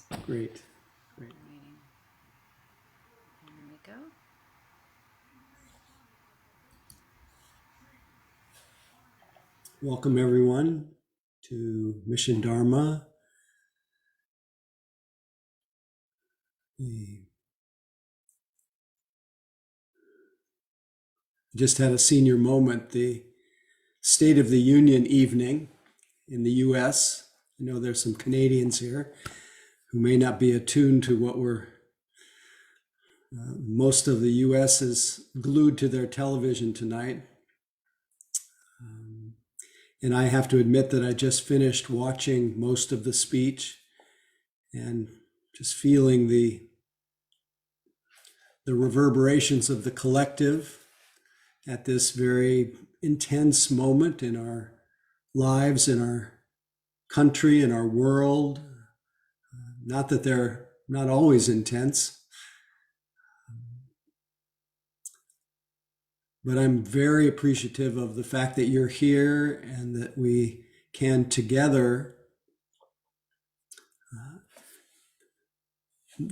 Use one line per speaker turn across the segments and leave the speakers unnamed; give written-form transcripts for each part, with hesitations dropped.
Great. Great.
Waiting. Here we go.
Welcome, everyone, to Mission Dharma. We just had a senior moment, the State of the Union evening in the US. I know there's some Canadians here who may not be attuned to what most of the US is glued to their television tonight. And I have to admit that I just finished watching most of the speech and just feeling the reverberations of the collective at this very intense moment in our lives, in our country, in our world. Not that they're not always intense, but I'm very appreciative of the fact that you're here and that we can together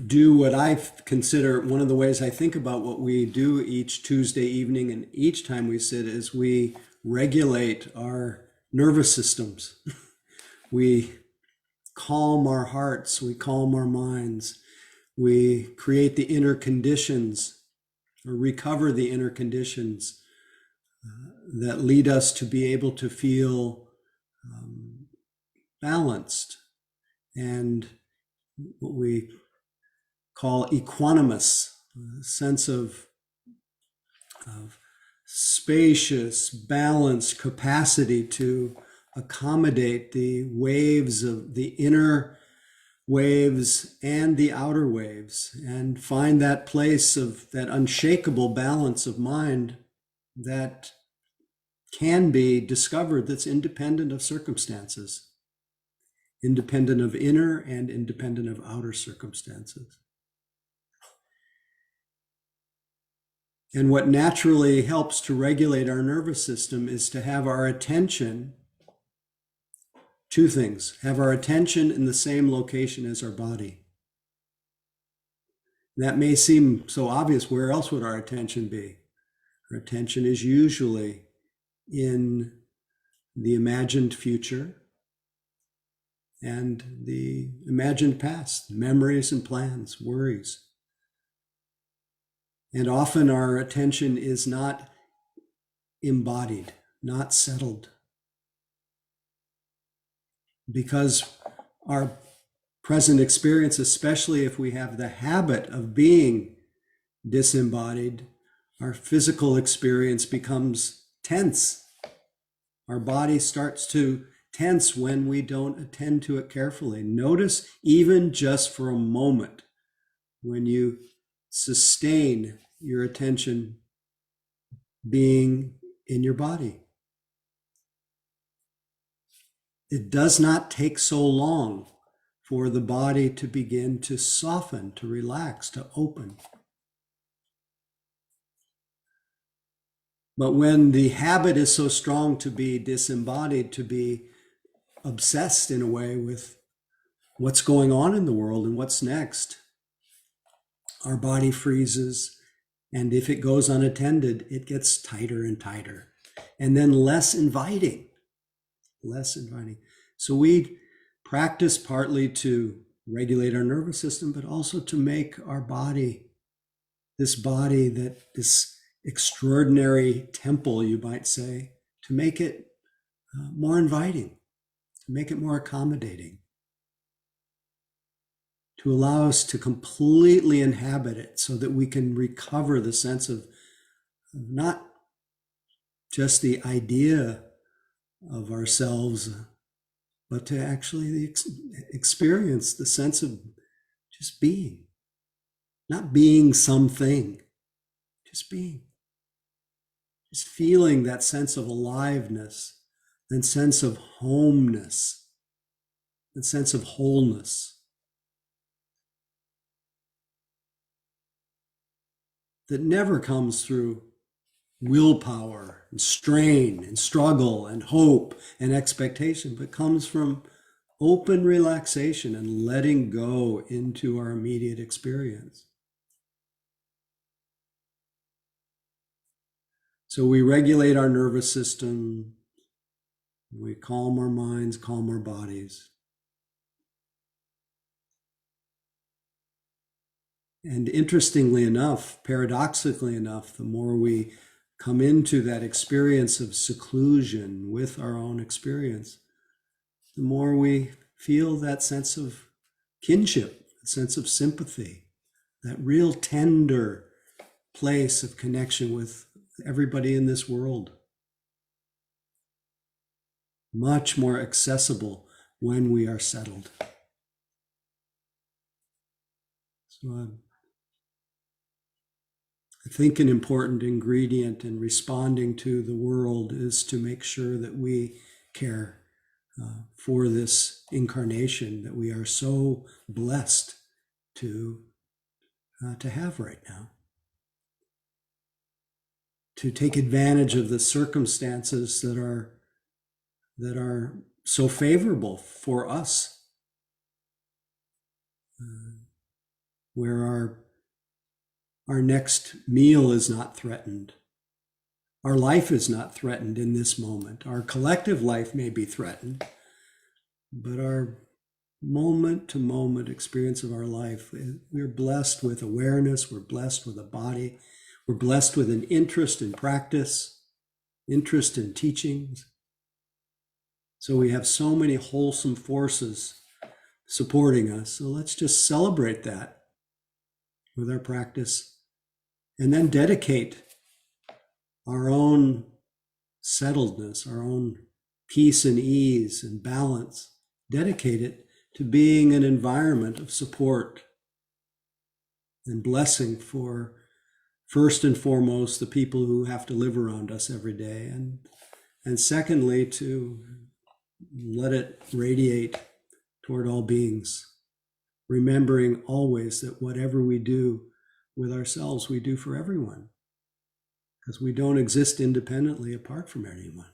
do what I consider one of the ways I think about what we do each Tuesday evening and each time we sit is we regulate our nervous systems. We calm our hearts, we calm our minds, we create the inner conditions or recover the inner conditions that lead us to be able to feel balanced and what we call equanimous, a sense of spacious, balanced capacity to accommodate the waves of the inner waves and the outer waves, and find that place of that unshakable balance of mind that can be discovered that's independent of circumstances, independent of inner and independent of outer circumstances. And what naturally helps to regulate our nervous system is to have our attention, two things, have our attention in the same location as our body. That may seem so obvious. Where else would our attention be? Our attention is usually in the imagined future and the imagined past, memories and plans, worries. And often our attention is not embodied, not settled, because our present experience, especially if we have the habit of being disembodied, our physical experience becomes tense. Our body starts to tense when we don't attend to it carefully. Notice, even just for a moment, when you sustain your attention being in your body. It does not take so long for the body to begin to soften, to relax, to open. But when the habit is so strong to be disembodied, to be obsessed in a way with what's going on in the world and what's next, our body freezes. And if it goes unattended, it gets tighter and tighter, and then less inviting, less inviting. So we practice partly to regulate our nervous system, but also to make our body, this extraordinary temple, you might say, to make it more inviting, to make it more accommodating, to allow us to completely inhabit it so that we can recover the sense of not just the idea of ourselves, but to actually experience the sense of just being, not being something, just being, just feeling that sense of aliveness and sense of homeness and sense of wholeness that never comes through willpower and strain and struggle and hope and expectation, but comes from open relaxation and letting go into our immediate experience. So we regulate our nervous system, we calm our minds, calm our bodies. And interestingly enough, paradoxically enough, the more we come into that experience of seclusion with our own experience, the more we feel that sense of kinship, a sense of sympathy, that real tender place of connection with everybody in this world. Much more accessible when we are settled. So I think an important ingredient in responding to the world is to make sure that we care for this incarnation that we are so blessed to have right now. To take advantage of the circumstances that are so favorable for us, where our next meal is not threatened. Our life is not threatened in this moment. Our collective life may be threatened, but our moment to moment experience of our life, we're blessed with awareness, we're blessed with a body, we're blessed with an interest in practice, interest in teachings. So we have so many wholesome forces supporting us. So let's just celebrate that with our practice and then dedicate our own settledness, our own peace and ease and balance, dedicate it to being an environment of support and blessing for, first and foremost, the people who have to live around us every day. And secondly, to let it radiate toward all beings, remembering always that whatever we do with ourselves, we do for everyone, because we don't exist independently apart from anyone.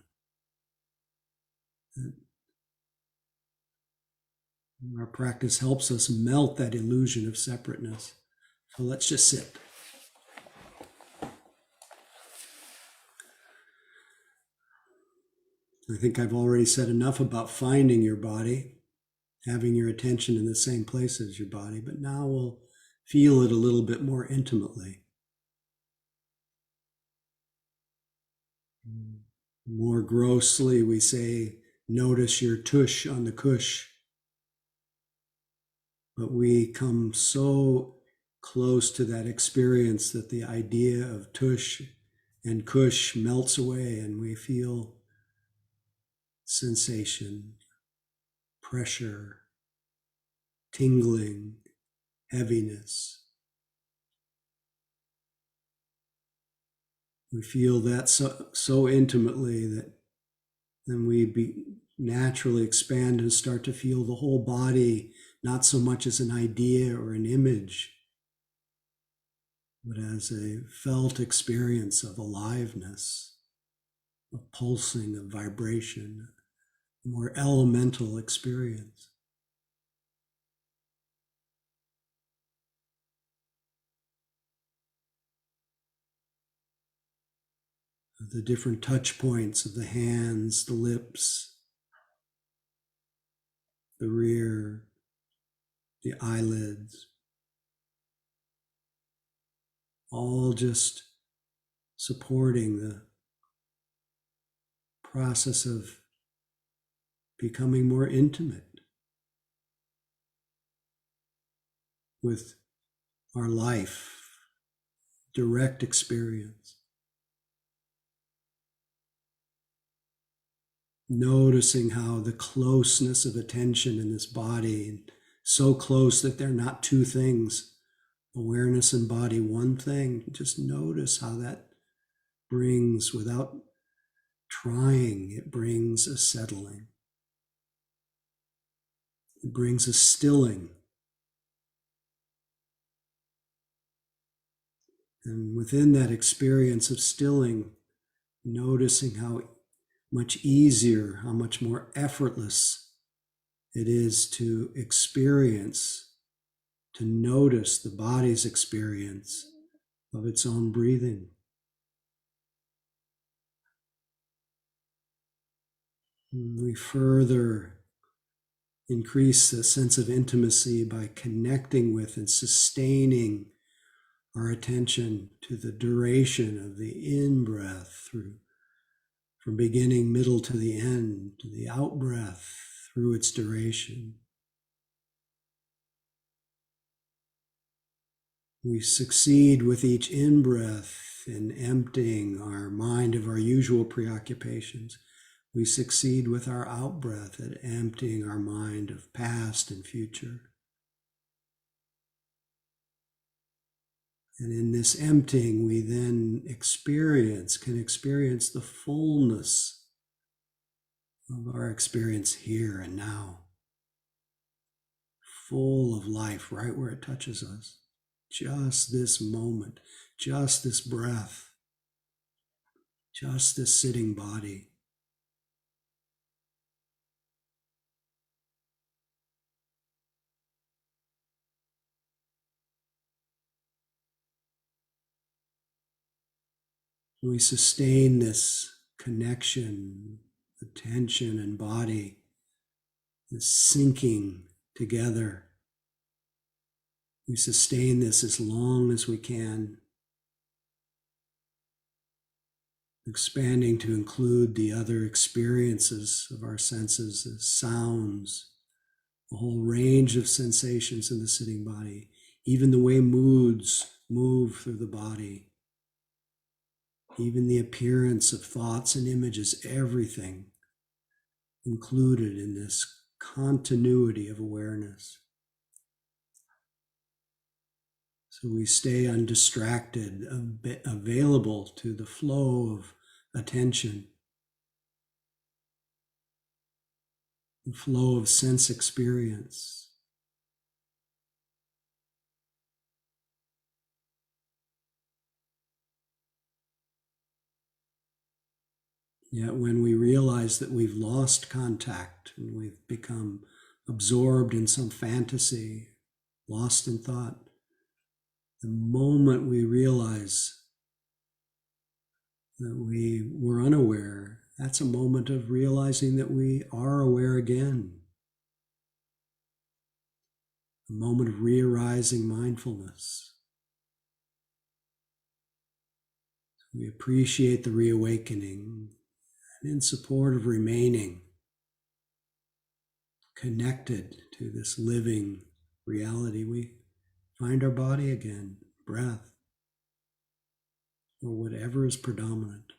Our practice helps us melt that illusion of separateness. So let's just sit. I think I've already said enough about finding your body, having your attention in the same place as your body, but now we'll feel it a little bit more intimately. More grossly, we say, notice your tush on the cush. But we come so close to that experience that the idea of tush and kush melts away, and we feel sensation, pressure, tingling, heaviness. We feel that so intimately that then we naturally expand and start to feel the whole body, not so much as an idea or an image, but as a felt experience of aliveness, of pulsing, of vibration, a more elemental experience. The different touch points of the hands, the lips, the rear, the eyelids, all just supporting the process of becoming more intimate with our life, direct experience. Noticing how the closeness of attention in this body, so close that they're not two things, awareness and body, one thing. Just notice how that brings, without trying, it brings a settling. It brings a stilling. And within that experience of stilling, noticing how much easier, how much more effortless it is to experience, to notice the body's experience of its own breathing. We further increase the sense of intimacy by connecting with and sustaining our attention to the duration of the in-breath from beginning, middle to the end, to the out-breath through its duration. We succeed with each in-breath in emptying our mind of our usual preoccupations. We succeed with our out-breath at emptying our mind of past and future. And in this emptying, we then can experience the fullness of our experience here and now, full of life right where it touches us. Just this moment, just this breath, just this sitting body. We sustain this connection, attention and body, this sinking together. We sustain this as long as we can, expanding to include the other experiences of our senses, as sounds, a whole range of sensations in the sitting body, even the way moods move through the body, even the appearance of thoughts and images, everything included in this continuity of awareness. So we stay undistracted, available to the flow of attention, the flow of sense experience. Yet when we realize that we've lost contact and we've become absorbed in some fantasy, lost in thought, the moment we realize that we were unaware, that's a moment of realizing that we are aware again. A moment of re-arising mindfulness. We appreciate the reawakening, and in support of remaining connected to this living reality, we find our body again, breath, or whatever is predominant.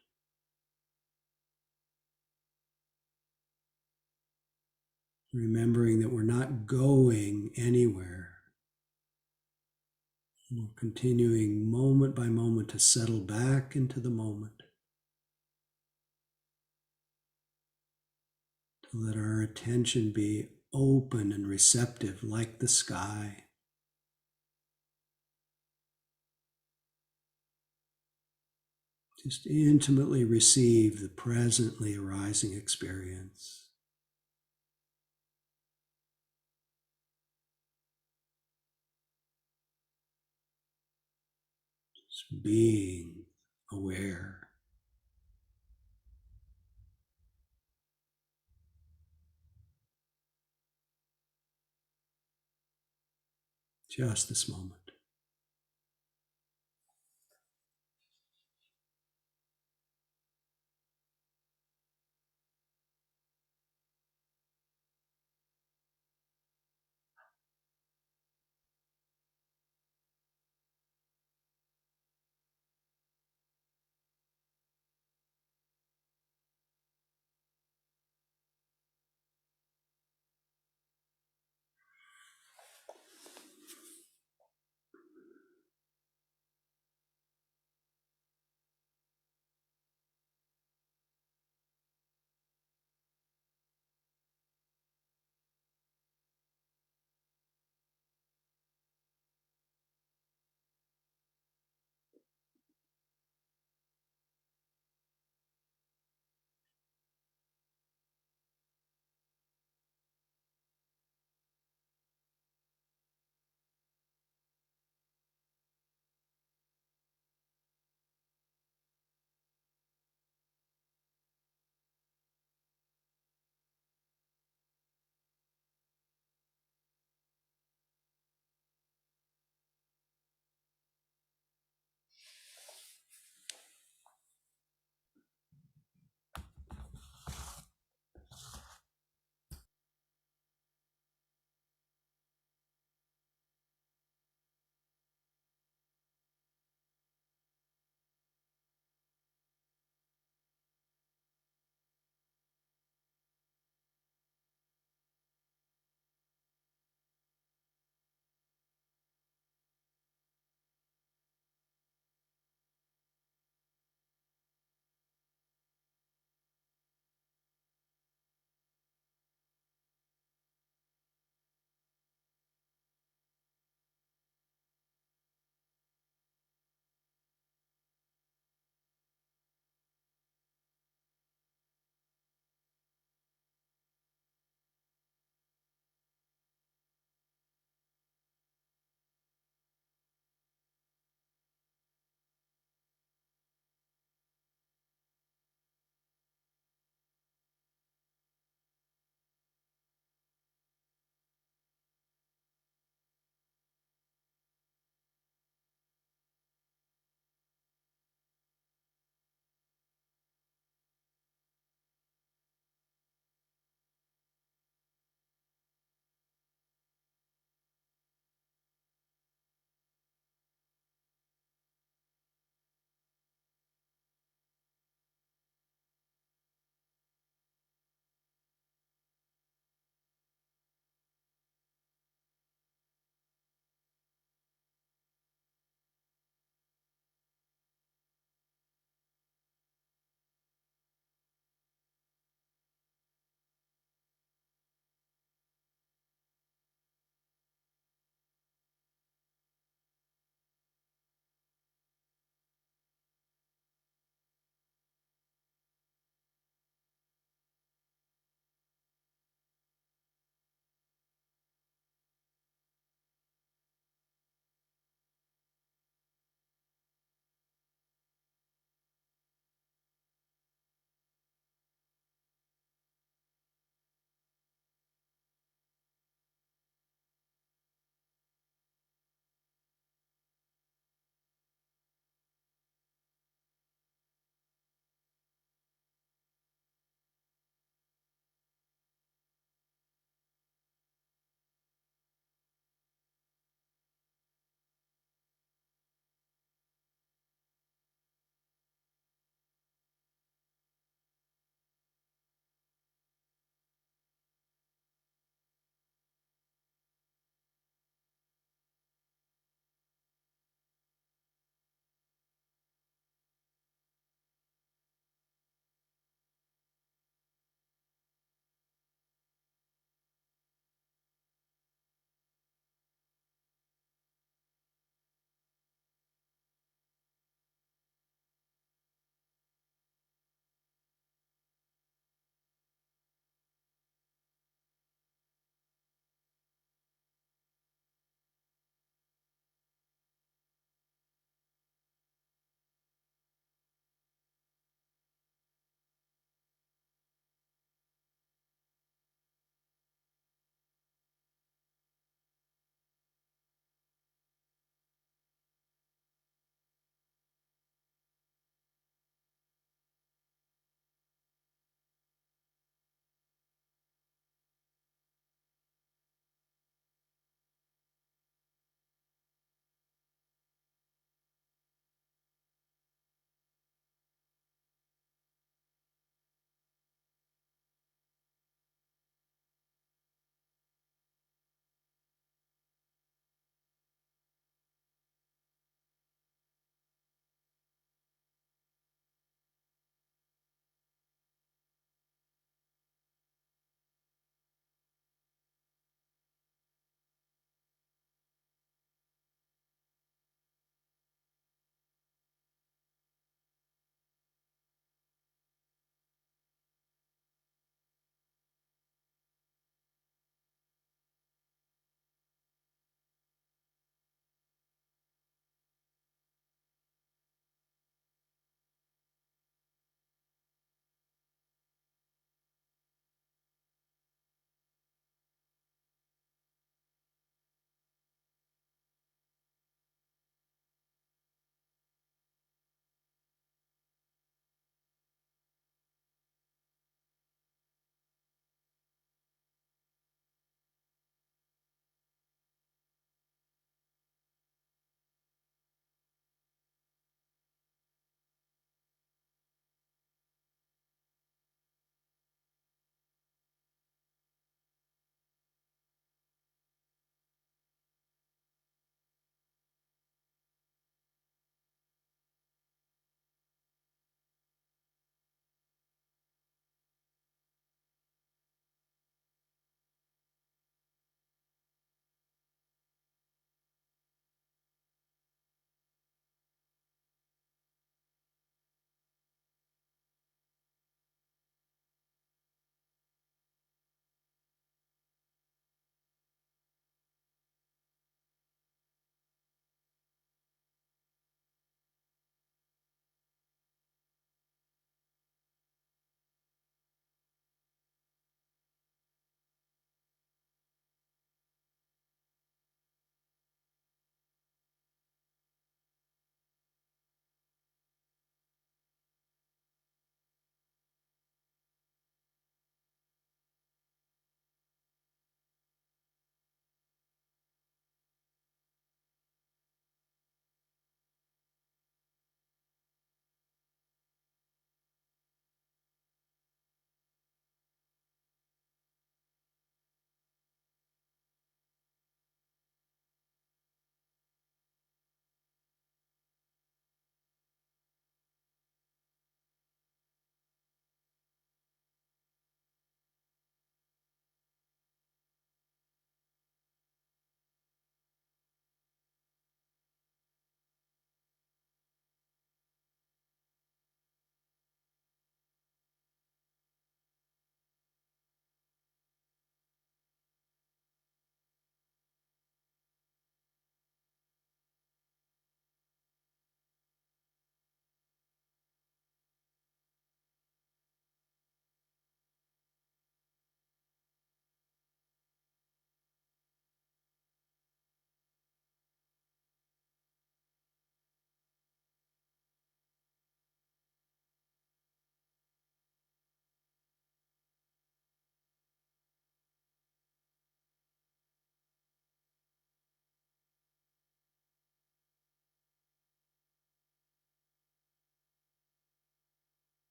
Remembering that we're not going anywhere. We're continuing moment by moment to settle back into the moment. To let our attention be open and receptive like the sky. Just intimately receive the presently arising experience. Just being aware. Just this moment.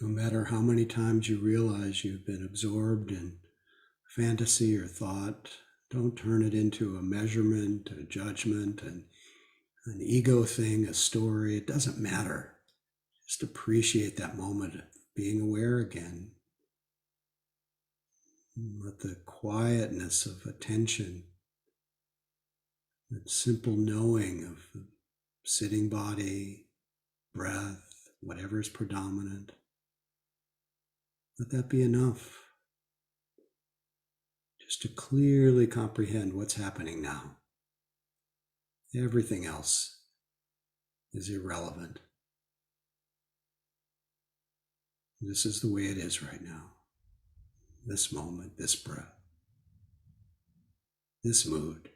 No matter how many times you realize you've been absorbed in fantasy or thought, don't turn it into a measurement, a judgment, an ego thing, a story. It doesn't matter. Just appreciate that moment of being aware again. Let the quietness of attention, that simple knowing of the sitting body, breath, whatever is predominant, let that be enough just to clearly comprehend what's happening now. Everything else is irrelevant. This is the way it is right now. This moment, this breath, this mood,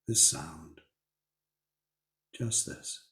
this sound, just this.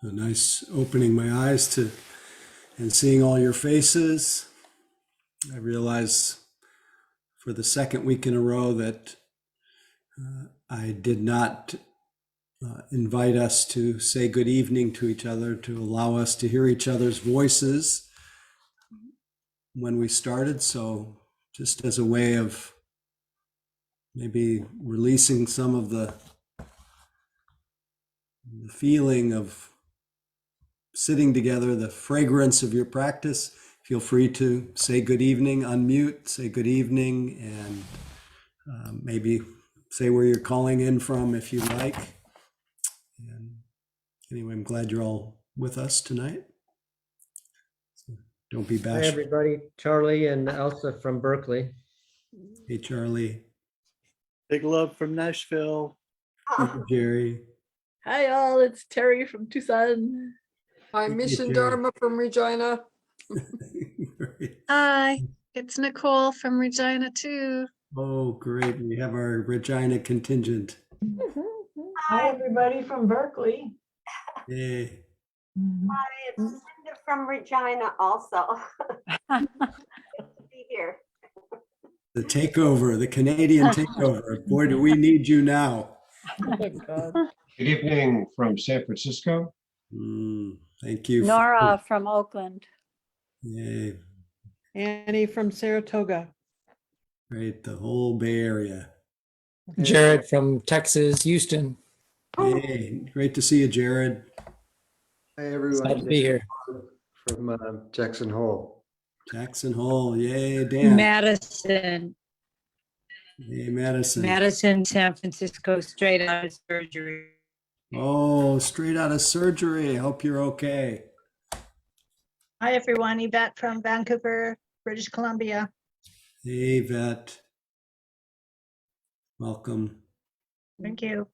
A nice opening my eyes to and seeing all your faces. I realize for the second week in a row that I did not invite us to say good evening to each other, to allow us to hear each other's voices when we started. So, just as a way of maybe releasing some of the feeling of sitting together, the fragrance of your practice, feel free to say good evening, unmute, say good evening, and maybe say where you're calling in from if you like. And anyway, I'm glad you're all with us tonight. So don't be
Hi,
bashful.
everybody. Charlie and Elsa from Berkeley.
Hey, Charlie.
Big love from Nashville.
Hey, Jerry.
Hi all, it's Terry from Tucson.
Hi,
Hey,
Mission
Jerry.
Dharma from Regina.
Hi, it's Nicole from Regina too.
Oh, great. We have our Regina contingent.
Hi everybody from Berkeley.
Yay.
Hi, it's Linda from Regina also. Good to be here.
The takeover, the Canadian takeover. Boy, do we need you now.
Oh God.
Good evening from San Francisco.
Thank you.
Nora from Oakland.
Yay.
Annie from Saratoga.
Great. The whole Bay Area.
Jared from Texas, Houston.
Hey, great to see you, Jared.
Hi,
Glad
everyone.
to be here.
From Jackson Hole.
Jackson Hole. Yay, Dan.
Madison.
Hey, Madison.
Madison, San Francisco, straight out of surgery.
Oh, straight out of surgery. Hope you're okay.
Hi everyone, Yvette from Vancouver, British Columbia.
Hey, Vet. Welcome.
Thank you.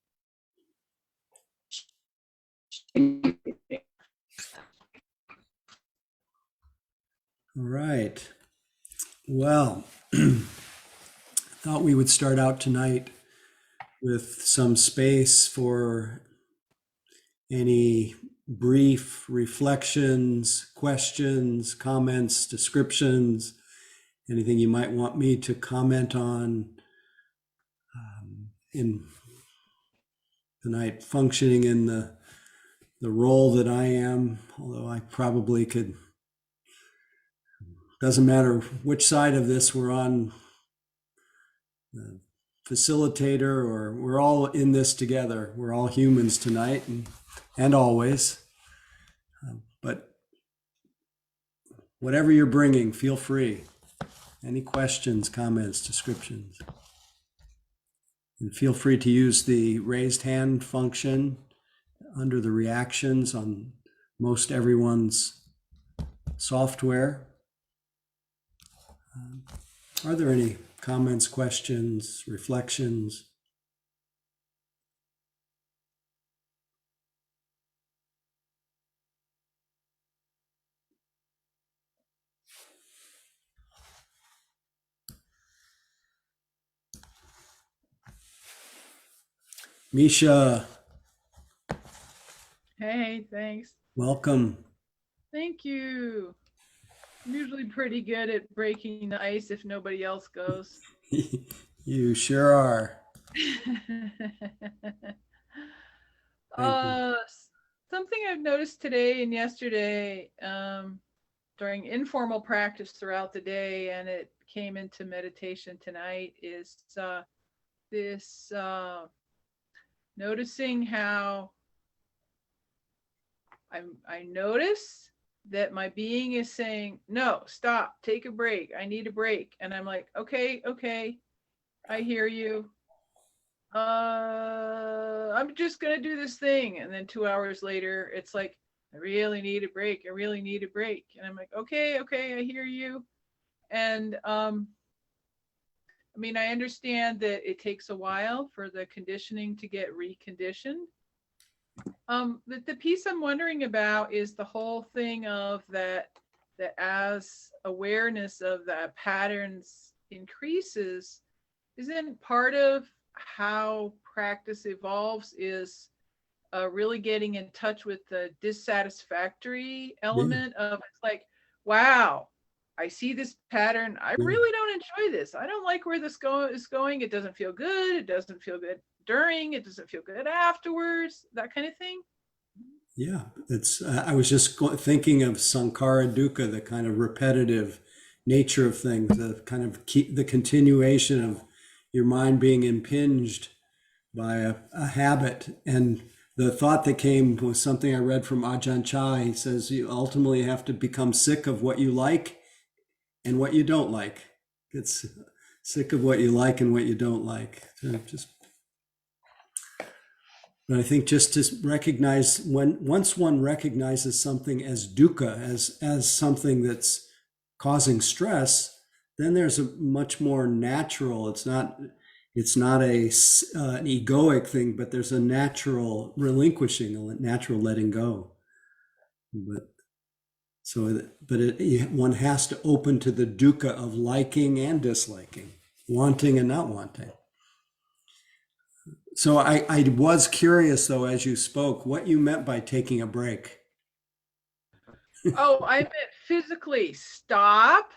All right. Well, thought we would start out tonight with some space for any brief reflections, questions, comments, descriptions, anything you might want me to comment on in tonight, functioning in the role that I am, although I probably could. Doesn't matter which side of this we're on, facilitator, or we're all in this together. We're all humans tonight and always. But whatever you're bringing, feel free. Any questions, comments, descriptions? And feel free to use the raised hand function under the reactions on most everyone's software. Are there any comments, questions, reflections? Misha,
Hey, thanks.
welcome.
Thank you. I'm usually pretty good at breaking the ice if nobody else goes.
You sure are.
uh, Something I've noticed today and yesterday during informal practice throughout the day, and it came into meditation tonight, is this noticing how I notice that my being is saying, no, stop, take a break. I need a break. And I'm like, okay, I hear you. I'm just going to do this thing. And then 2 hours later, it's like, I really need a break. I really need a break. And I'm like, okay, I hear you. And I mean, I understand that it takes a while for the conditioning to get reconditioned. The piece I'm wondering about is the whole thing of that as awareness of the patterns increases, isn't part of how practice evolves is really getting in touch with the dissatisfactory element of it's like, wow, I see this pattern. I really don't enjoy this. I don't like where this is going. It doesn't feel good. It doesn't feel good during. It doesn't feel good afterwards. That kind of thing.
Yeah, it's. I was just thinking of Sankara Dukkha, the kind of repetitive nature of things, the kind of the continuation of your mind being impinged by a habit. And the thought that came was something I read from Ajahn Chah. He says you ultimately have to become sick of what you like and what you don't like. It's sick of what you like and what you don't like. So just. But I think just to recognize once one recognizes something as dukkha, as something that's causing stress, then there's a much more natural. It's not an egoic thing, but there's a natural relinquishing, a natural letting go. One has to open to the dukkha of liking and disliking, wanting and not wanting. So I was curious, though, as you spoke, what you meant by taking a break.
Oh, I meant physically step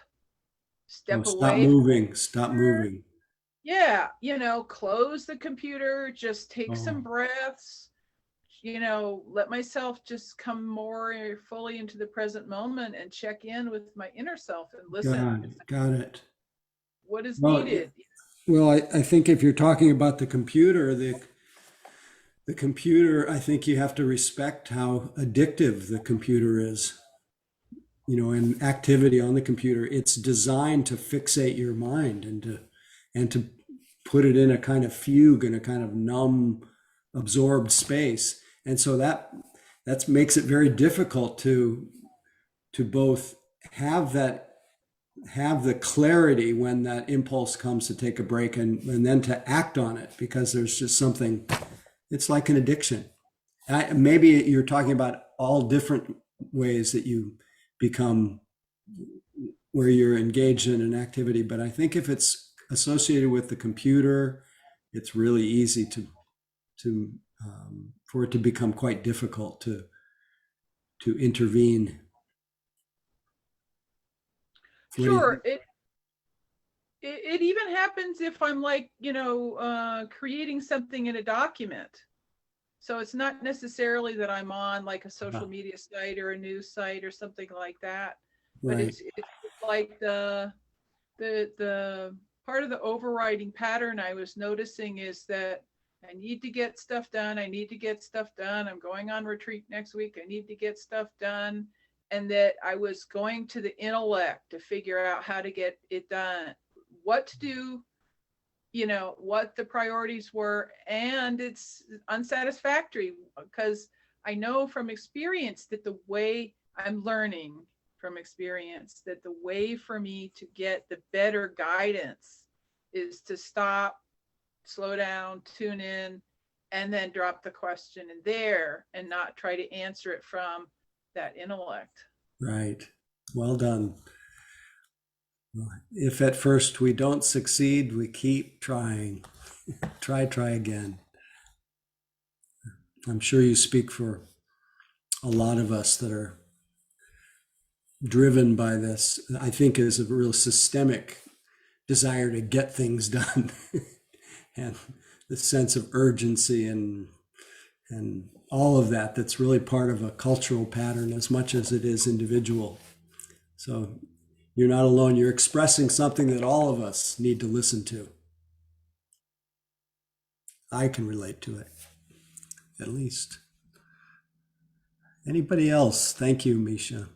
Stop
away.
Stop moving.
Yeah, close the computer, just take some
Oh.
breaths, let myself just come more fully into the present moment and check in with my inner self and listen.
Got it.
What is
Well,
needed?
Well, I think if you're talking about the computer, the computer, I think you have to respect how addictive the computer is. And activity on the computer, it's designed to fixate your mind and to put it in a kind of fugue, in a kind of numb, absorbed space. And so that makes it very difficult to both have the clarity when that impulse comes to take a break and then to act on it, because there's just something, it's like an addiction. Maybe you're talking about all different ways that you become where you're engaged in an activity, but I think if it's associated with the computer, it's really easy to for it to become quite difficult to intervene.
Sure. It even happens if I'm like, creating something in a document. So it's not necessarily that I'm on like a social media site or a news site or something like that. But
Right.
it's like the part of the overriding pattern I was noticing is that I need to get stuff done. I need to get stuff done. I'm going on retreat next week. I need to get stuff done. And that I was going to the intellect to figure out how to get it done, what to do, what the priorities were. And it's unsatisfactory because I know from experience that the way I'm learning from experience that the way for me to get the better guidance is to stop, slow down, tune in, and then drop the question in there and not try to answer it from that intellect.
Right. Well done. If at first we don't succeed, we keep trying. Try again. I'm sure you speak for a lot of us that are driven by this. I think is a real systemic desire to get things done and the sense of urgency and all of that, that's really part of a cultural pattern as much as it is individual. So you're not alone. You're expressing something that all of us need to listen to. I can relate to it, at least. Anybody else? Thank you, Misha.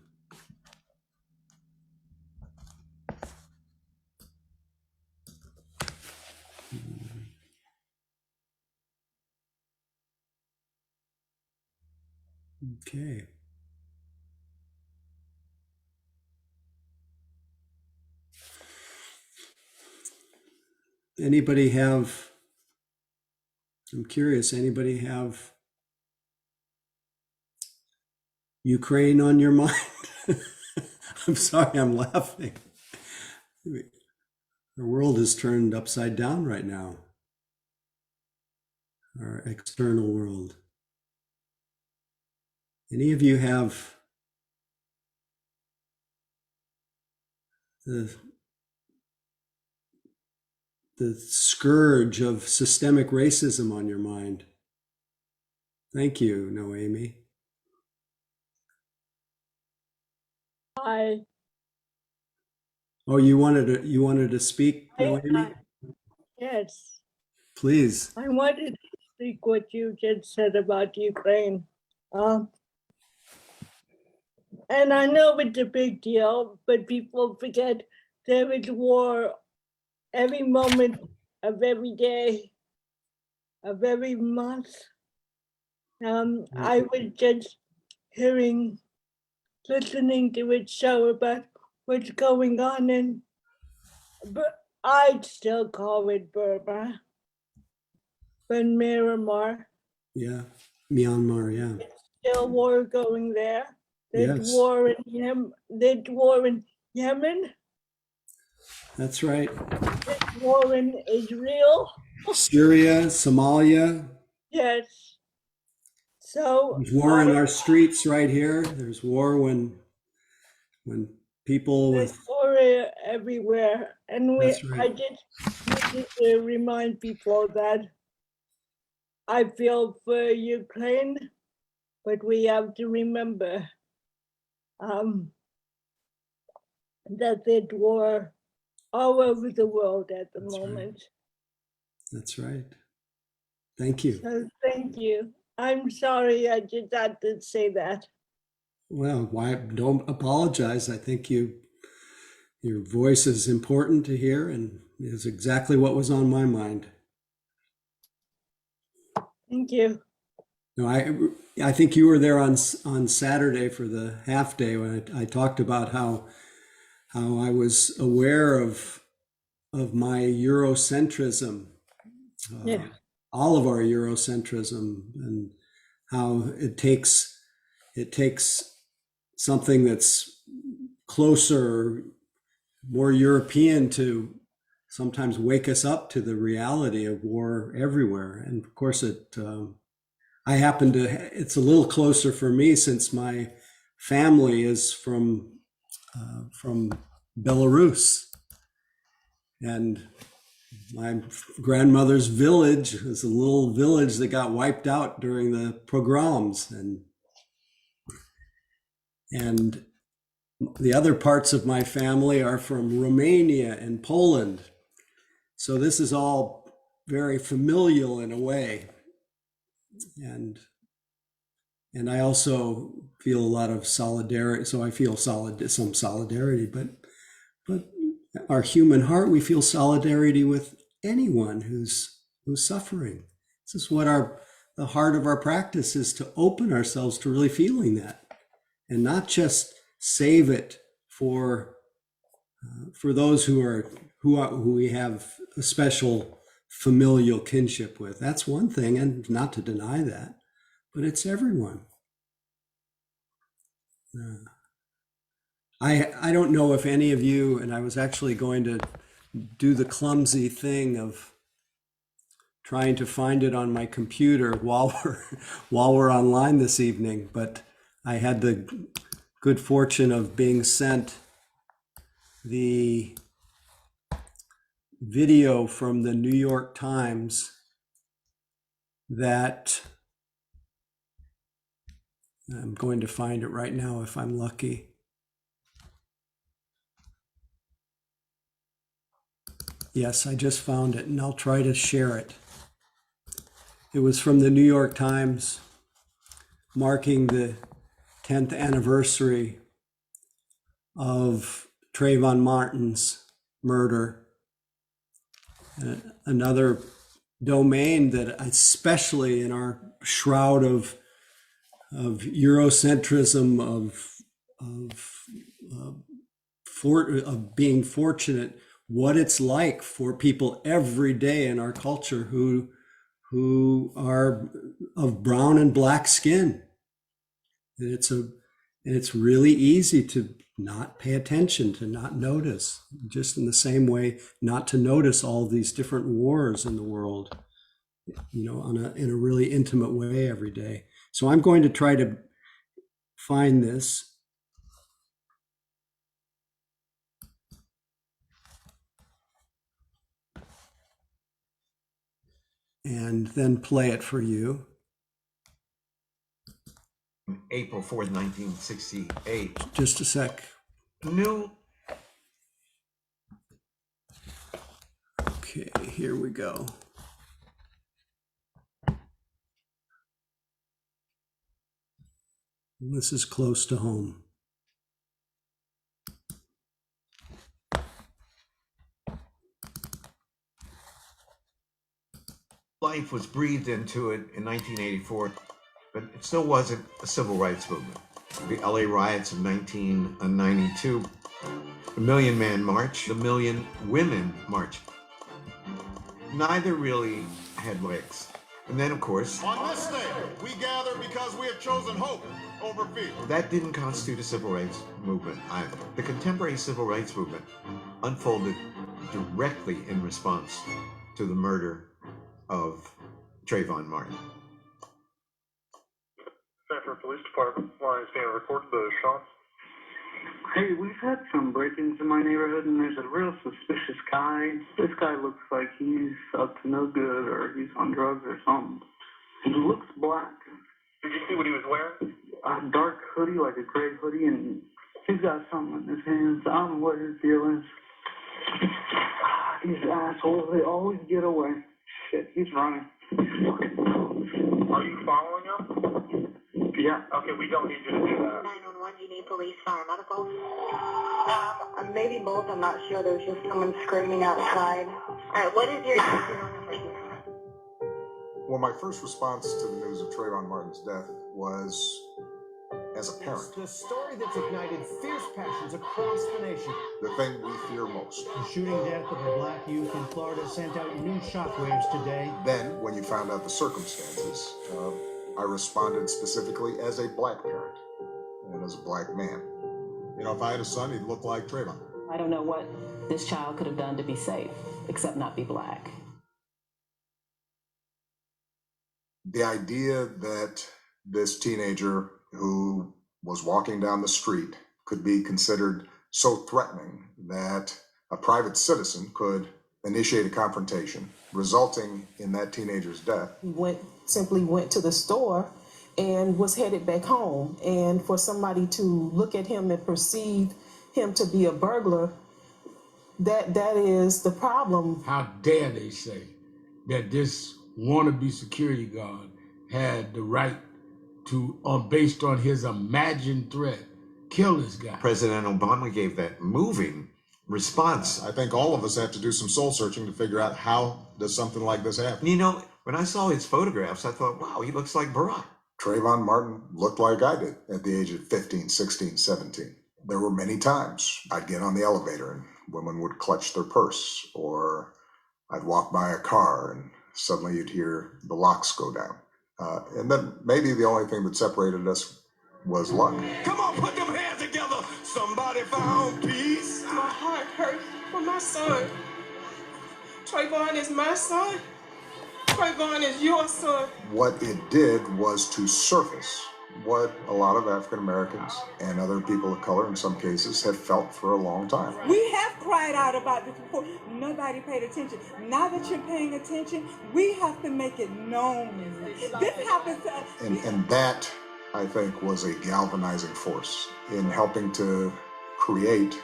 Okay. Anybody have, I'm curious, anybody have Ukraine on your mind? I'm sorry, I'm laughing. The world is turned upside down right now. Our external world. Any of you have the scourge of systemic racism on your mind? Thank you, Noemi.
Hi.
Oh, you wanted to speak, Noemi?
Yes,
Please.
I wanted to speak what you just said about Ukraine. And I know it's a big deal, but people forget there is war every moment of every day of every month. I was just listening to a show about what's going on in, but I'd still call it Burma, but Myanmar.
Yeah, Myanmar, yeah.
Still war going there. There's
Yes.
war in Yemen.
That's right.
There's war in Israel.
Syria, Somalia.
Yes. So
There's war in our streets right here. There's war when people
there's
with
war everywhere, and
That's right.
I just need to remind people that I feel for Ukraine, but we have to remember that there's war all over the world at the
That's right.
moment.
That's right. Thank you.
So thank you. I'm sorry I just had to say that.
Well, why don't apologize. I think your voice is important to hear and is exactly what was on my mind.
Thank you.
No, I think you were there on Saturday for the half day when I talked about how I was aware of my Eurocentrism,
Yeah.
all of our Eurocentrism, and how it takes something that's closer, more European to sometimes wake us up to the reality of war everywhere. And of course, I happen to, it's a little closer for me since my family is from Belarus. And my grandmother's village was a little village that got wiped out during the pogroms. And the other parts of my family are from Romania and Poland. So this is all very familial in a way. And I also feel a lot of solidarity. So I feel some solidarity, but our human heart, we feel solidarity with anyone who's suffering. This is what the heart of our practice is, to open ourselves to really feeling that, and not just save it for those who we have a special familial kinship with. That's one thing, and not to deny that, but it's everyone. I don't know if any of you, and I was actually going to do the clumsy thing of trying to find it on my computer while we're online this evening, but I had the good fortune of being sent the video from the New York Times that I'm going to find it right now if I'm lucky. Yes, I just found it, and I'll try to share it. It was from the New York Times, marking the 10th anniversary of Trayvon Martin's murder. Another domain that, especially in our shroud of Eurocentrism, of being fortunate, what it's like for people every day in our culture who are of brown and black skin. And it's really easy to not pay attention, to not notice, just in the same way not to notice all these different wars in the world, in a really intimate way every day. So I'm going to try to find this. And then play it for you.
April 4th, 1968.
Just a sec.
New.
Okay, here we go. This is close to home.
Life was breathed into it in 1984, but it still wasn't a civil rights movement. The LA riots of 1992, the Million Man March, the Million Women March. Neither really had legs. And then, of course,
on this day, we gather because we have chosen hope over fear.
That didn't constitute a civil rights movement either. The contemporary civil rights movement unfolded directly in response to the murder of Trayvon Martin.
Sanford Police Department, line is being recorded, Sean.
Hey, we've had some break-ins in my neighborhood, and there's a real suspicious guy. This guy looks like he's up to no good, or he's on drugs or something. He looks black.
Did you see what he was wearing?
A dark hoodie, like a gray hoodie, and he's got something in his hands. I don't know what his deal is. These assholes, they always get away. Shit, he's running.
Are you following him?
Yeah.
Okay, we don't need you to do that.
911, you need police, fire, medical? Maybe both, I'm not sure. There was just someone screaming outside. All right, what is your...
Well, my first response to the news of Trayvon Martin's death was as a parent.
It's the story that's ignited fierce passions across the nation.
The thing we fear most.
The shooting death of a black youth in Florida sent out new shockwaves today.
Then, when you found out the circumstances, I responded specifically as a black parent and as a black man. You know, if I had a son, he'd look like Trayvon.
I don't know what this child could have done to be safe, except not be black.
The idea that this teenager who was walking down the street could be considered so threatening that a private citizen could initiate a confrontation, resulting in that teenager's death.
He simply went to the store and was headed back home. And for somebody to look at him and perceive him to be a burglar, that is the problem.
How dare they say that this wannabe security guard had the right to, based on his imagined threat, kill this guy.
President Obama gave that moving response.
I think all of us have to do some soul searching to figure out how does something like this happen.
You know, when I saw his photographs, I thought, wow, he looks like Barack.
Trayvon Martin looked like I did at the age of 15, 16, 17. There were many times I'd get on the elevator and women would clutch their purse, or I'd walk by a car and suddenly you'd hear the locks go down. And then maybe the only thing that separated us was luck. Come on, put them hands together. Somebody found peace.
My heart hurts for my son. Trayvon is my son. Trayvon is your son.
What it did was to surface what a lot of African Americans and other people of color in some cases have felt for a long time.
We have cried out about this before. Nobody paid attention. Now that you're paying attention, we have to make it known. This happens to us.
And that, I think, was a galvanizing force in helping to create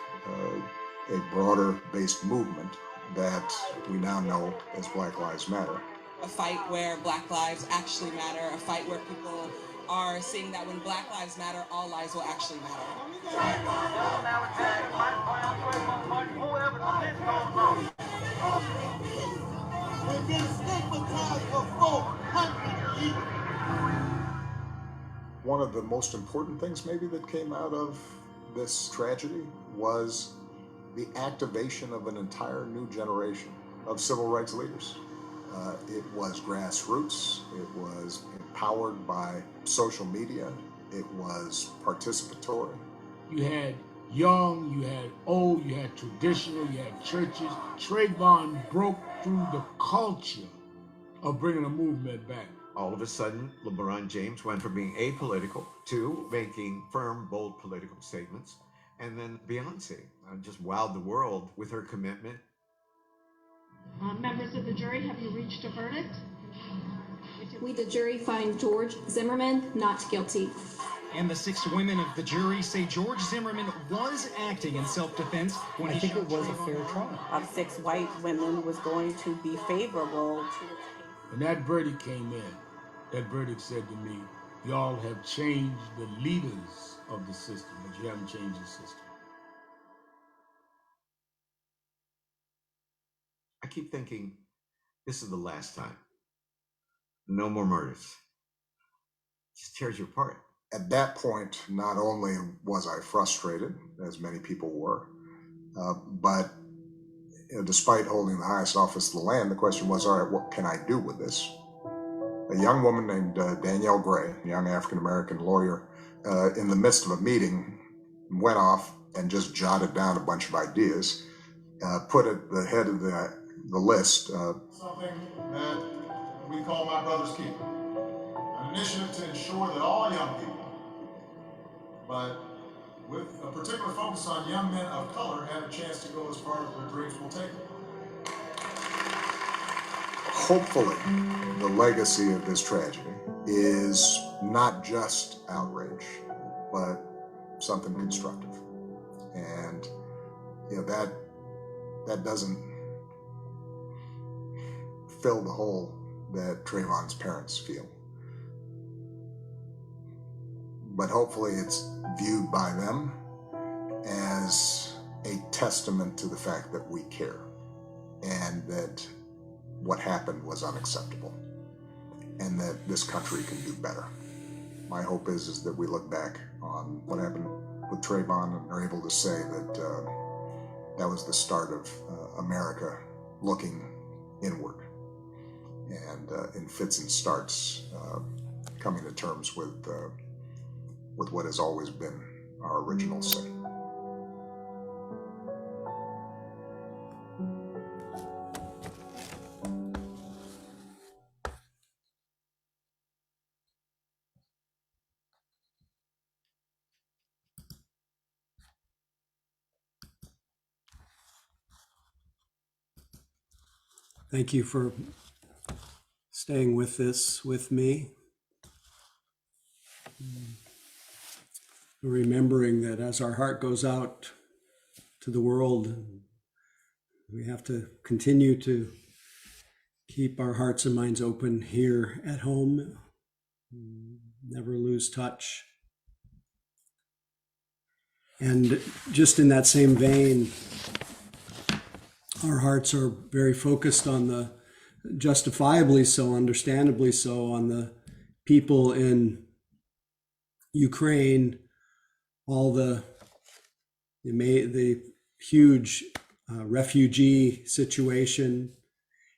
a broader-based movement that we now know as Black Lives Matter.
A fight where Black lives actually matter, a fight where people are seeing that when Black lives matter, all lives will actually matter.
We've been stigmatized for 400 years. One of the most important things maybe that came out of this tragedy was the activation of an entire new generation of civil rights leaders. It was grassroots, it was empowered by social media, it was participatory.
You had young, you had old, you had traditional, you had churches. Trayvon broke through the culture of bringing a movement back.
All of a sudden, LeBron James went from being apolitical to making firm, bold political statements. And then Beyonce just wowed the world with her commitment.
Members of the jury, have you reached a verdict?
We, the jury, find George Zimmerman not guilty.
And the 6 women of the jury say George Zimmerman was acting in self-defense when
I think it was a fair trial.
Of 6 white women was going to be favorable to the case.
When that verdict came in, that verdict said to me, y'all have changed the leaders of the system, but you haven't changed the system.
I keep thinking, this is the last time. No more murders. It just tears you apart.
At that point, not only was I frustrated, as many people were, but despite holding the highest office of the land, the question was, all right, what can I do with this? A young woman named Danielle Gray, a young African-American lawyer, in the midst of a meeting, went off and just jotted down a bunch of ideas, put at the head of the list
something that we call My Brother's Keeper, an initiative to ensure that all young people, but with a particular focus on young men of color, have a chance to go as far as their dreams will take them.
Hopefully, the legacy of this tragedy is not just outrage, but something constructive. And that doesn't fill the hole that Trayvon's parents feel. But hopefully it's viewed by them as a testament to the fact that we care and that what happened was unacceptable and that this country can do better. My hope is that we look back on what happened with Trayvon and are able to say that that was the start of America looking inward and in fits and starts coming to terms with what has always been our original sin.
Thank you for staying with this with me. Remembering that as our heart goes out to the world, we have to continue to keep our hearts and minds open here at home, never lose touch. And just in that same vein, our hearts are very focused on the, justifiably so, understandably so, on the people in Ukraine, all the huge refugee situation.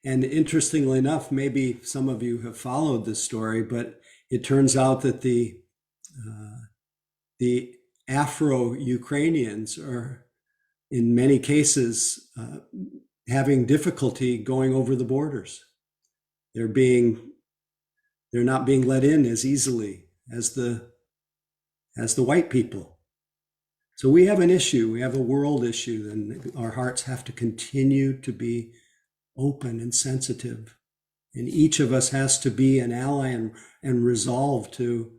And interestingly enough, maybe some of you have followed this story, but it turns out that the Afro-Ukrainians are, in many cases, having difficulty going over the borders. They're not being let in as easily as the white people. So we have an issue, we have a world issue, and our hearts have to continue to be open and sensitive. And each of us has to be an ally and resolve to,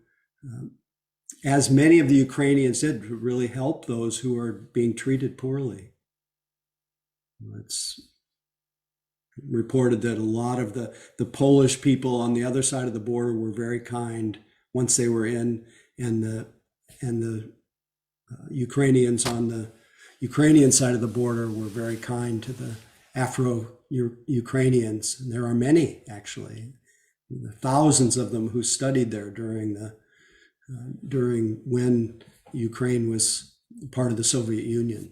as many of the Ukrainians did, to really help those who are being treated poorly. It's reported that a lot of the Polish people on the other side of the border were very kind once they were in, and the Ukrainians on the Ukrainian side of the border were very kind to the Afro-Ukrainians. And there are many, actually, thousands of them who studied there during when Ukraine was part of the Soviet Union.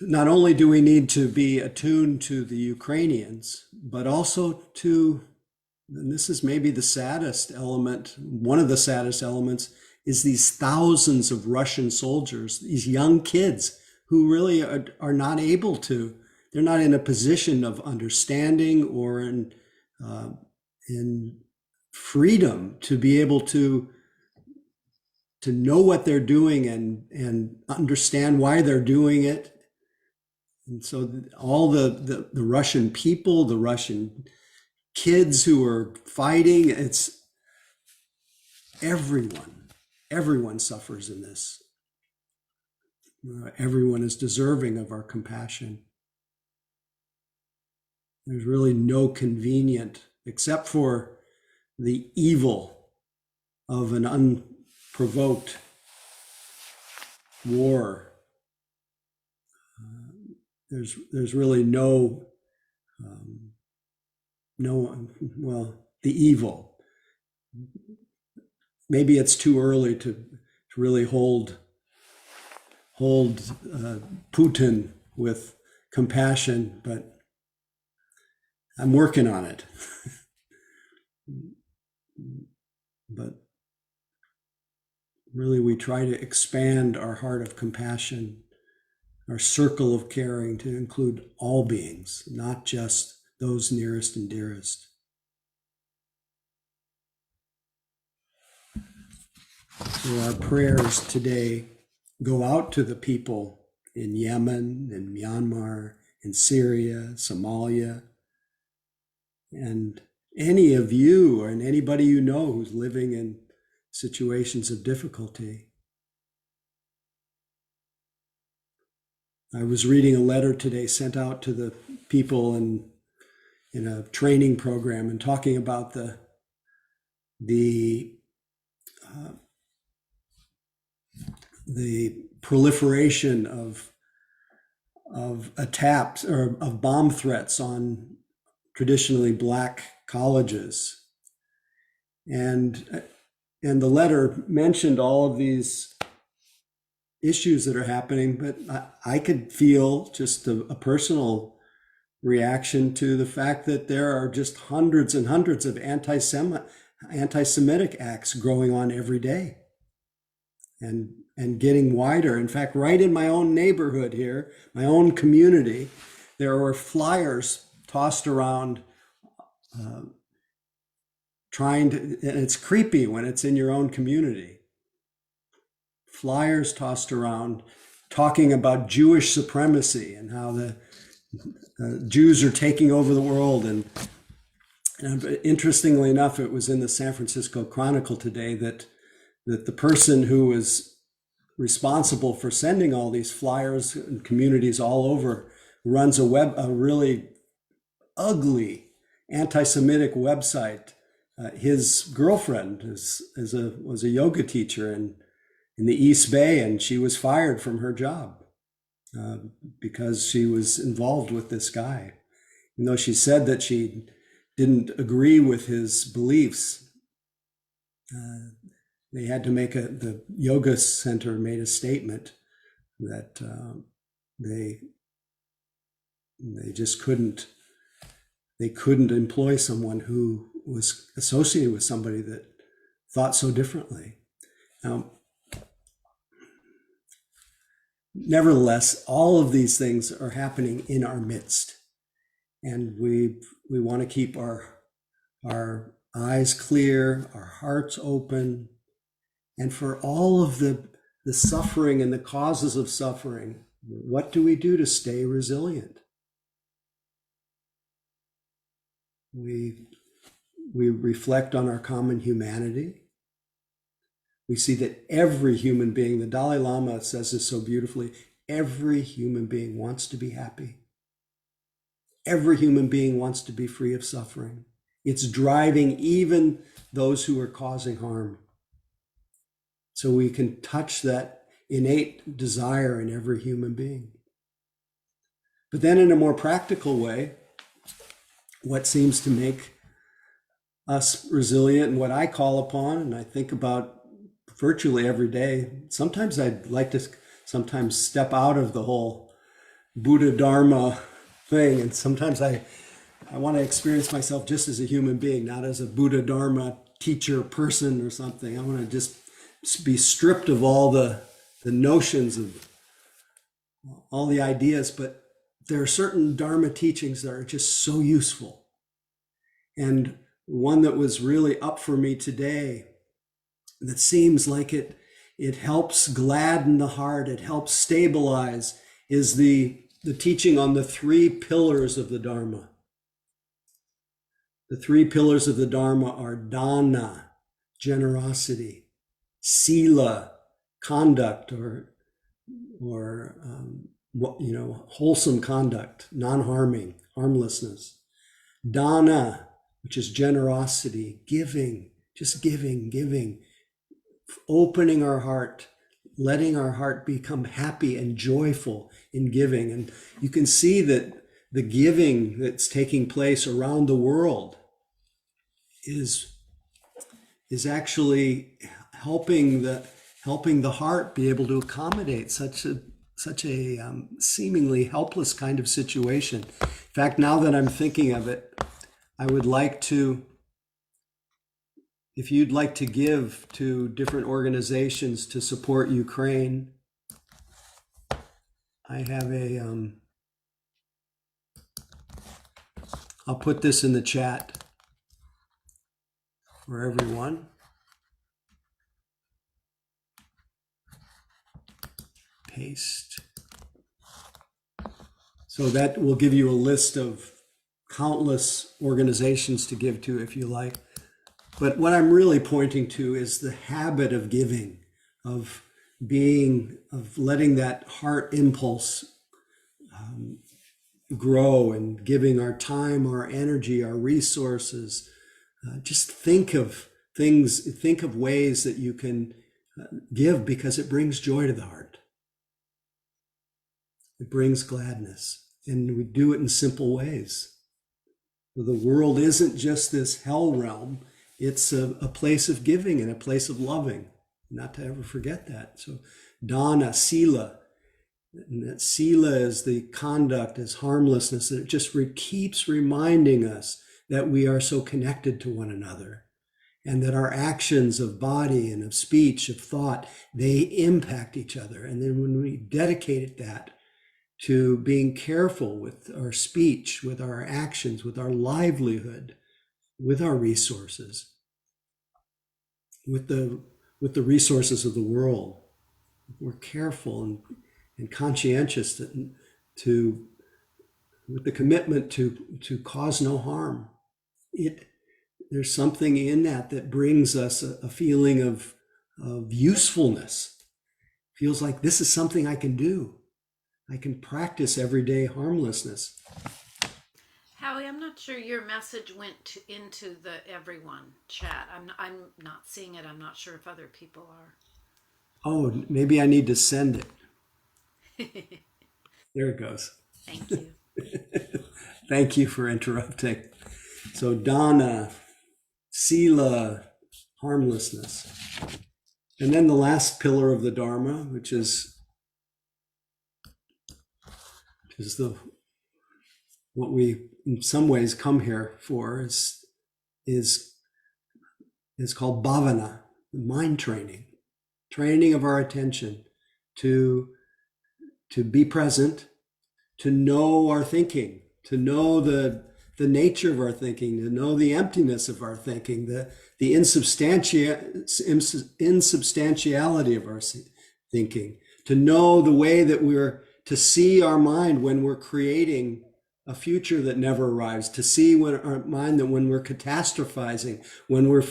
Not only do we need to be attuned to the Ukrainians, but also to, and this is maybe the saddest element, one of the saddest elements, is these thousands of Russian soldiers, these young kids who really are not able to they're not in a position of understanding or in freedom to be able to know what they're doing and understand why they're doing it. And so all the Russian people, the Russian kids who are fighting, it's everyone suffers in this. Everyone is deserving of our compassion. There's really no convenient, except for the evil of an unprovoked war. There's really no, the evil. Maybe it's too early to really hold Putin with compassion, but I'm working on it. But really, we try to expand our heart of compassion, our circle of caring, to include all beings, not just those nearest and dearest. So our prayers today go out to the people in Yemen, in Myanmar, in Syria, Somalia, and any of you and anybody you know who's living in situations of difficulty. I was reading a letter today sent out to the people in a training program and talking about the proliferation of attacks or of bomb threats on traditionally Black colleges. And the letter mentioned all of these issues that are happening, but I could feel just a personal reaction to the fact that there are just hundreds and hundreds of anti-Semitic acts going on every day and getting wider. In fact, right in my own neighborhood here, my own community, there were flyers tossed around and it's creepy when it's in your own community. Flyers tossed around talking about Jewish supremacy and how the Jews are taking over the world. And interestingly enough, it was in the San Francisco Chronicle today that the person who was responsible for sending all these flyers in communities all over runs a really ugly anti-Semitic website. His girlfriend was a yoga teacher in the East Bay, and she was fired from her job because she was involved with this guy. Even though she said that she didn't agree with his beliefs, they had to the yoga center made a statement that they just couldn't employ someone who was associated with somebody that thought so differently. Now, nevertheless, all of these things are happening in our midst, and we want to keep our eyes clear, our hearts open, and for all of the suffering and the causes of suffering, what do we do to stay resilient? We reflect on our common humanity. We see that every human being, the Dalai Lama says this so beautifully, every human being wants to be happy. Every human being wants to be free of suffering. It's driving even those who are causing harm. So we can touch that innate desire in every human being. But then in a more practical way, what seems to make us resilient and what I call upon and I think about virtually every day, sometimes I'd like to step out of the whole Buddha Dharma thing. And sometimes I want to experience myself just as a human being, not as a Buddha Dharma teacher person or something. I want to just be stripped of all the notions of all the ideas, but there are certain Dharma teachings that are just so useful. And one that was really up for me today, that seems like it helps gladden the heart, it helps stabilize, is the teaching on the 3 pillars of the Dharma. The 3 pillars of the Dharma are dana, generosity, sila, conduct, or wholesome conduct, non-harming, harmlessness. Dana, which is generosity, giving, just giving, opening our heart, letting our heart become happy and joyful in giving. And you can see that the giving that's taking place around the world is actually helping the heart be able to accommodate such a seemingly helpless kind of situation. In fact, now that I'm thinking of it, I would like to, if you'd like to give to different organizations to support Ukraine, I have I'll put this in the chat for everyone. Paste. So that will give you a list of countless organizations to give to if you like. But what I'm really pointing to is the habit of giving, of letting that heart impulse grow, and giving our time, our energy, our resources. Just think of ways that you can give, because it brings joy to the heart. It brings gladness, and we do it in simple ways. The world isn't just this hell realm. It's a place of giving and a place of loving. Not to ever forget that. So dana, sila, and that sila is the conduct, is harmlessness. And it just keeps reminding us that we are so connected to one another, and that our actions of body and of speech, of thought, they impact each other. And then when we dedicate that to being careful with our speech, with our actions, with our livelihood, with our resources, with the resources of the world, we're careful and conscientious with the commitment to cause no harm. There's something in that brings us a feeling of usefulness. Feels like this is something I can do. I can practice everyday harmlessness.
Howie, I'm not sure your message went into the everyone chat. I'm not seeing it. I'm not sure if other people are.
Oh, maybe I need to send it. There it goes.
Thank you.
Thank you for interrupting. So dana, sila, harmlessness. And then the last pillar of the Dharma, which is what we in some ways come here for, is called bhavana, mind training of our attention to be present, to know our thinking, to know the nature of our thinking, to know the emptiness of our thinking, the insubstantiality of our thinking, to know the way that we're to see our mind when we're creating a future that never arrives, to see our mind that when we're catastrophizing, when we're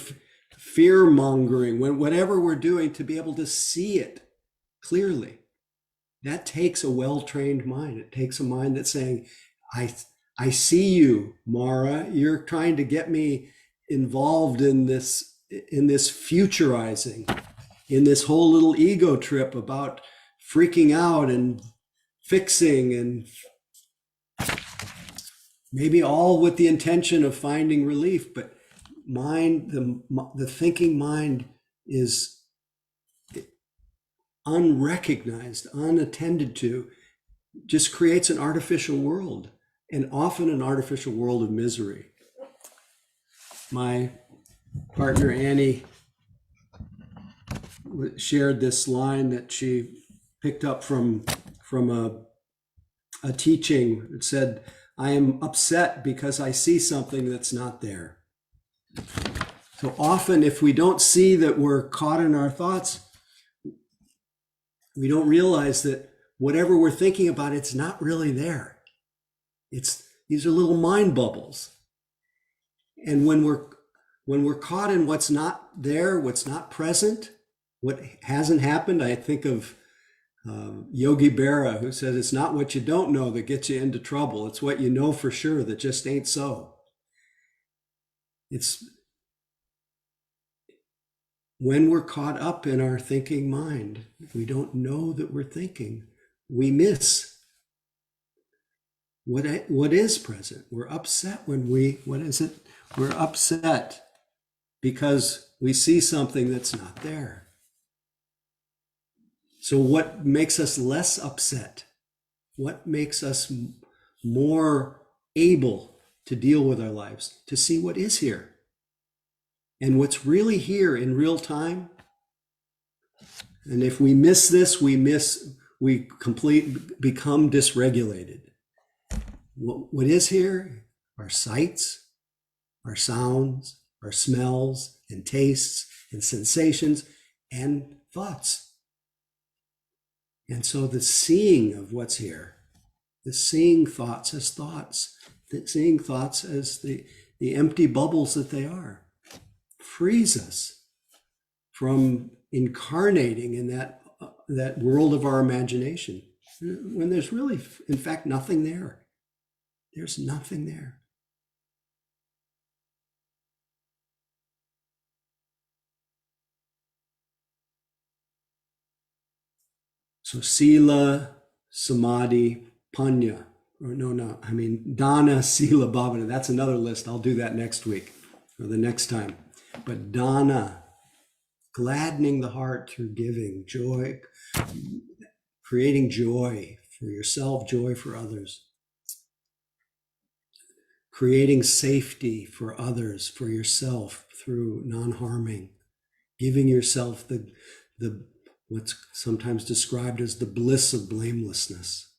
fear mongering, whatever we're doing, to be able to see it clearly. That takes a well-trained mind. It takes a mind that's saying, I see you, Mara. You're trying to get me involved in this futurizing, in this whole little ego trip about freaking out and fixing, and maybe all with the intention of finding relief. But the thinking mind is unrecognized, unattended to, just creates an artificial world, and often an artificial world of misery. My partner Annie shared this line that she picked up from a teaching that said, I am upset because I see something that's not there. So often, if we don't see that we're caught in our thoughts, we don't realize that whatever we're thinking about, it's not really there. These are little mind bubbles. And when we're caught in what's not there, what's not present, what hasn't happened, I think of Yogi Berra, who says it's not what you don't know that gets you into trouble. It's what you know for sure that just ain't so. It's when we're caught up in our thinking mind, we don't know that we're thinking, we miss what is present. We're upset when we're upset because we see something that's not there. So what makes us less upset? What makes us more able to deal with our lives? To see what is here. And what's really here in real time. And if we miss this, we become dysregulated. What is here? Our sights, our sounds, our smells and tastes and sensations and thoughts. And so the seeing of what's here, the seeing thoughts as thoughts, seeing thoughts as the empty bubbles that they are, frees us from incarnating in that world of our imagination when there's really, in fact, nothing there. There's nothing there. So sila, samadhi, panya, dana, sila, bhavana. That's another list. I'll do that next week or the next time. But dana, gladdening the heart through giving, joy, creating joy for yourself, joy for others. Creating safety for others, for yourself through non-harming, giving yourself the what's sometimes described as the bliss of blamelessness.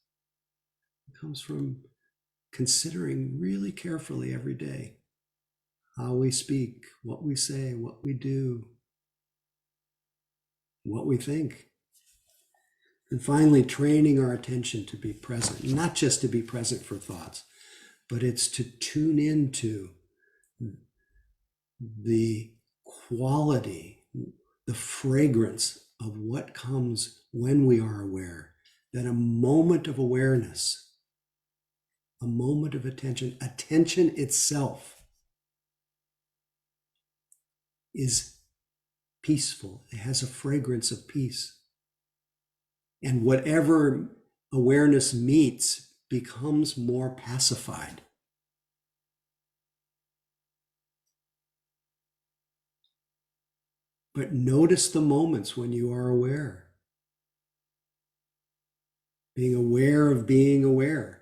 It comes from considering really carefully every day how we speak, what we say, what we do, what we think. And finally, training our attention to be present, not just to be present for thoughts, but it's to tune into the quality, the fragrance of what comes when we are aware. That a moment of awareness, a moment of attention itself is peaceful. It has a fragrance of peace. And whatever awareness meets becomes more pacified. But notice the moments when you are aware. Being aware of being aware.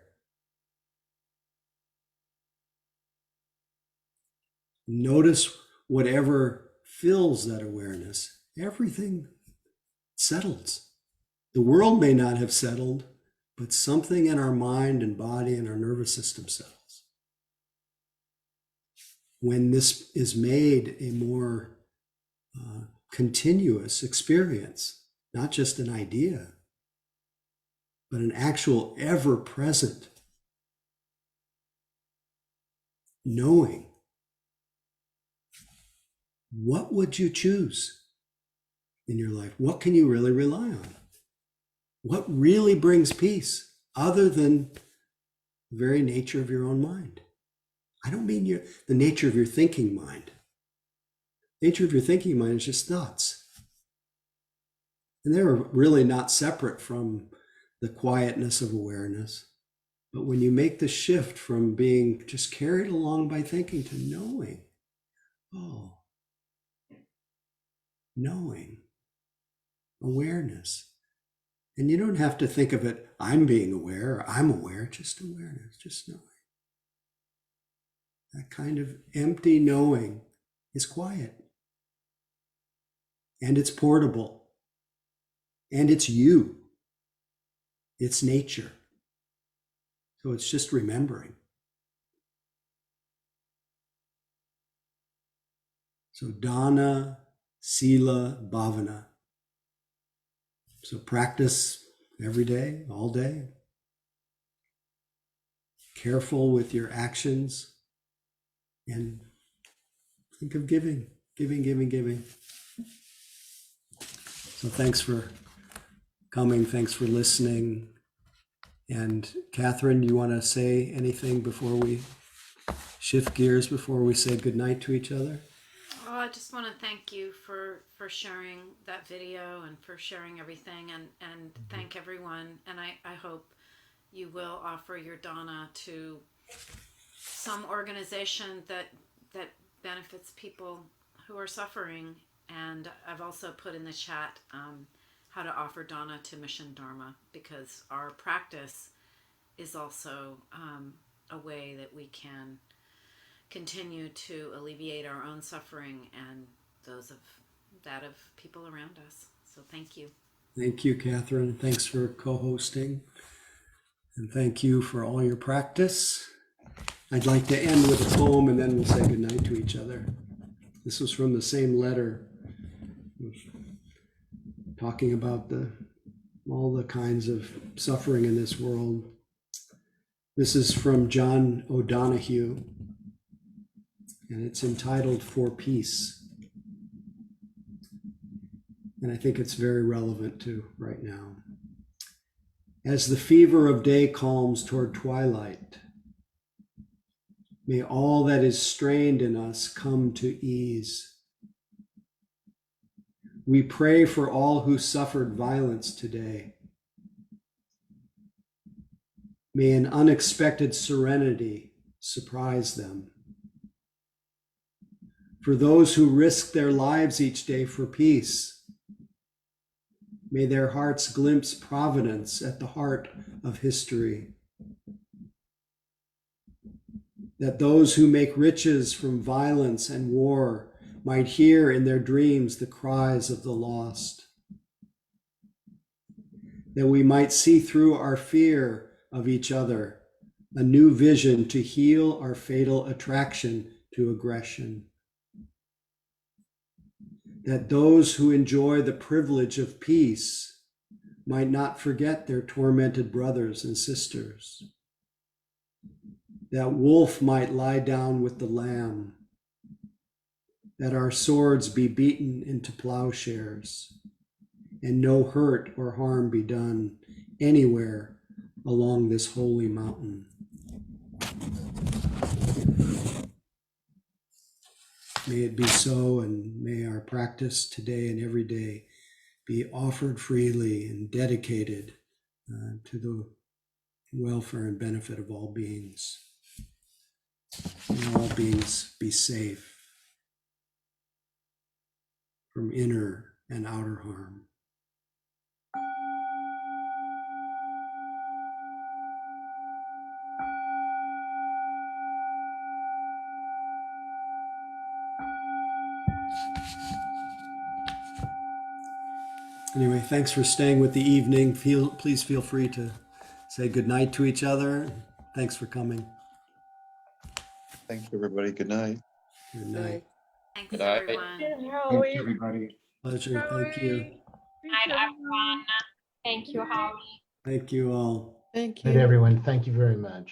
Notice whatever fills that awareness. Everything settles. The world may not have settled, but something in our mind and body and our nervous system settles. When this is made a more continuous experience, not just an idea, but an actual ever-present knowing. What would you choose in your life? What can you really rely on? What really brings peace other than the very nature of your own mind? I don't mean the nature of your thinking mind. The nature of your thinking mind is just thoughts. And they're really not separate from the quietness of awareness. But when you make the shift from being just carried along by thinking to knowing, knowing, awareness. And you don't have to think of it, I'm being aware, or I'm aware, just awareness, just knowing. That kind of empty knowing is quiet. And it's portable. And it's you. It's nature. So it's just remembering. So dana, sila, bhavana. So practice every day, all day. Careful with your actions and think of giving. So thanks for coming. Thanks for listening. And Catherine, you want to say anything before we shift gears, before we say goodnight to each other?
Oh, I just want to thank you for sharing that video and for sharing everything, and thank everyone. And I hope you will offer your dana to some organization that benefits people who are suffering. And I've also put in the chat how to offer dana to Mission Dharma, because our practice is also a way that we can continue to alleviate our own suffering and those of people around us. So thank you.
Thank you, Catherine. Thanks for co-hosting. And thank you for all your practice. I'd like to end with a poem and then we'll say goodnight to each other. This was from the same letter, talking about all the kinds of suffering in this world. This is from John O'Donohue, and it's entitled For Peace. And I think it's very relevant to right now. As the fever of day calms toward twilight, may all that is strained in us come to ease. We pray for all who suffered violence today. May an unexpected serenity surprise them. For those who risk their lives each day for peace, may their hearts glimpse providence at the heart of history. That those who make riches from violence and war might hear in their dreams the cries of the lost. That we might see through our fear of each other a new vision to heal our fatal attraction to aggression. That those who enjoy the privilege of peace might not forget their tormented brothers and sisters. That wolf might lie down with the lamb. That our swords be beaten into plowshares, and no hurt or harm be done anywhere along this holy mountain. May it be so, and may our practice today and every day be offered freely and dedicated to the welfare and benefit of all beings. May all beings be safe from inner and outer harm. Anyway, thanks for staying with the evening. Please feel free to say goodnight to each other. Thanks for coming.
Thank you, everybody. Good night.
Good night.
Thanks,
Good night.
everyone.
Howie.
Thanks, everybody.
Pleasure. Thank you.
Night, everyone. Thank you, Howie.
Thank you all.
Thank
Good
you.
everyone. Thank you very much.